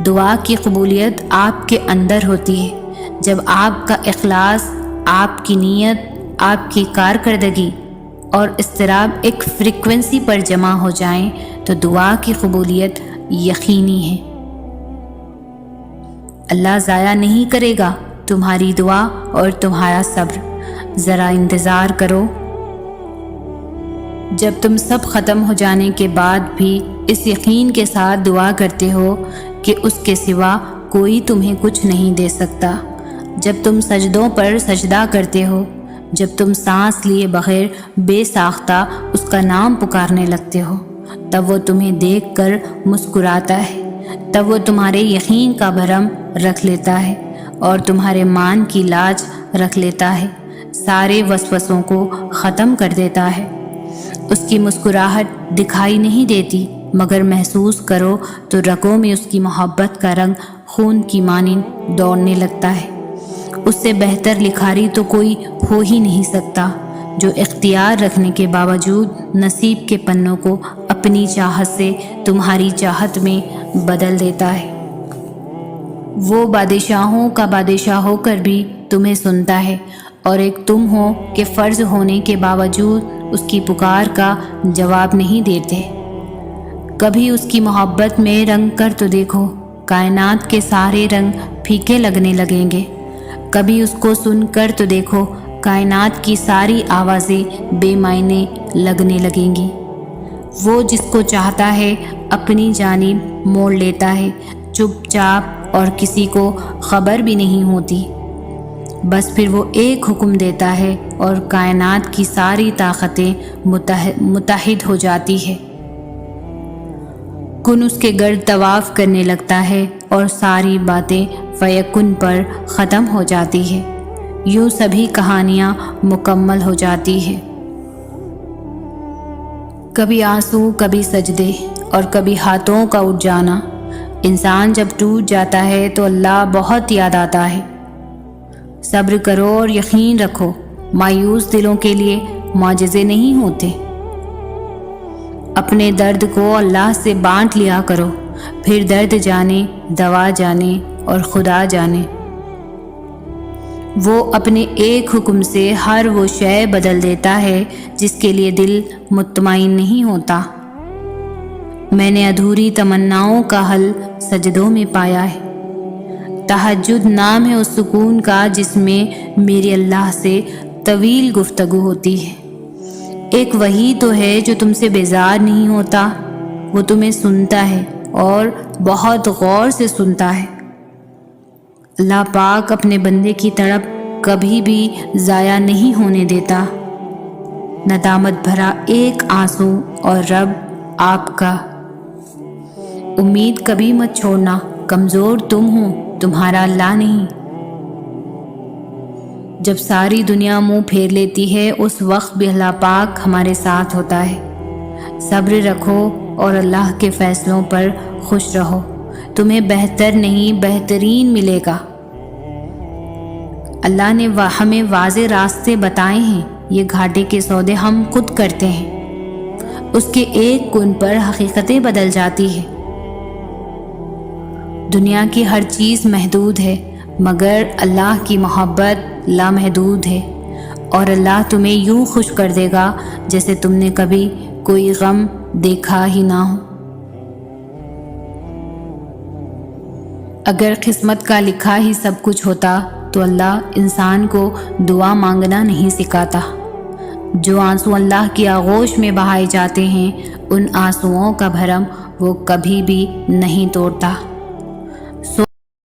دعا کی قبولیت آپ کے اندر ہوتی ہے جب آپ کا اخلاص، آپ کی نیت، آپ کی کارکردگی اور اضطراب ایک فریکوینسی پر جمع ہو جائیں تو دعا کی قبولیت یقینی ہے۔ اللہ ضائع نہیں کرے گا تمہاری دعا اور تمہارا صبر۔ ذرا انتظار کرو۔ جب تم سب ختم ہو جانے کے بعد بھی اس یقین کے ساتھ دعا کرتے ہو کہ اس کے سوا کوئی تمہیں کچھ نہیں دے سکتا، جب تم سجدوں پر سجدہ کرتے ہو، جب تم سانس لیے بغیر بے ساختہ اس کا نام پکارنے لگتے ہو، تب وہ تمہیں دیکھ کر مسکراتا ہے، تب وہ تمہارے یقین کا بھرم رکھ لیتا ہے اور تمہارے مان کی لاج رکھ لیتا ہے، سارے وسوسوں کو ختم کر دیتا ہے۔ اس کی مسکراہٹ دکھائی نہیں دیتی، مگر محسوس کرو تو رگوں میں اس کی محبت کا رنگ خون کی مانند دوڑنے لگتا ہے۔ اس سے بہتر لکھاری تو کوئی ہو ہی نہیں سکتا، جو اختیار رکھنے کے باوجود نصیب کے پنوں کو اپنی چاہت سے تمہاری چاہت میں بدل دیتا ہے۔ وہ بادشاہوں کا بادشاہ ہو کر بھی تمہیں سنتا ہے، اور ایک تم ہو کہ فرض ہونے کے باوجود اس کی پکار کا جواب نہیں دیتے۔ کبھی اس کی محبت میں رنگ کر تو دیکھو، کائنات کے سارے رنگ پھیکے لگنے لگیں گے۔ کبھی اس کو سن کر تو دیکھو، کائنات کی ساری آوازیں بے معنی لگنے لگیں گی۔ وہ جس کو چاہتا ہے اپنی جانب موڑ لیتا ہے، چپ چاپ، اور کسی کو خبر بھی نہیں ہوتی۔ بس پھر وہ ایک حکم دیتا ہے اور کائنات کی ساری طاقتیں متحد ہو جاتی ہے۔ کن اس کے گرد طواف کرنے لگتا ہے اور ساری باتیں فیکن پر ختم ہو جاتی ہے۔ یوں سبھی کہانیاں مکمل ہو جاتی ہے۔ کبھی آنسو، کبھی سجدے، اور کبھی ہاتھوں کا اٹھ جانا۔ انسان جب ٹوٹ جاتا ہے تو اللہ بہت یاد آتا ہے۔ صبر کرو اور یقین رکھو، مایوس دلوں کے لیے معجزے نہیں ہوتے۔ اپنے درد کو اللہ سے بانٹ لیا کرو، پھر درد جانے، دوا جانے اور خدا جانے۔ وہ اپنے ایک حکم سے ہر وہ شے بدل دیتا ہے جس کے لیے دل مطمئن نہیں ہوتا۔ میں نے ادھوری تمناؤں کا حل سجدوں میں پایا ہے۔ تہجد نام ہے اس سکون کا جس میں میری اللہ سے طویل گفتگو ہوتی ہے۔ ایک وہی تو ہے جو تم سے بیزار نہیں ہوتا، وہ تمہیں سنتا ہے اور بہت غور سے سنتا ہے۔ اللہ پاک اپنے بندے کی تڑپ کبھی بھی ضائع نہیں ہونے دیتا۔ ندامت بھرا ایک آنسو اور رب آپ کا۔ امید کبھی مت چھوڑنا، کمزور تم ہو، تمہارا اللہ نہیں۔ جب ساری دنیا منہ پھیر لیتی ہے اس وقت بھی اللہ پاک ہمارے ساتھ ہوتا ہے۔ صبر رکھو اور اللہ کے فیصلوں پر خوش رہو، تمہیں بہتر نہیں بہترین ملے گا۔ اللہ نے ہمیں واضح راستے بتائے ہیں، یہ گھاٹے کے سودے ہم خود کرتے ہیں۔ اس کے ایک کن پر حقیقتیں بدل جاتی ہے۔ دنیا کی ہر چیز محدود ہے، مگر اللہ کی محبت لامحدود ہے، اور اللہ تمہیں یوں خوش کر دے گا جیسے تم نے کبھی کوئی غم دیکھا ہی نہ ہو۔ اگر قسمت کا لکھا ہی سب کچھ ہوتا تو اللہ انسان کو دعا مانگنا نہیں سکھاتا۔ جو آنسو اللہ کی آغوش میں بہائے جاتے ہیں، ان آنسوؤں کا بھرم وہ کبھی بھی نہیں توڑتا۔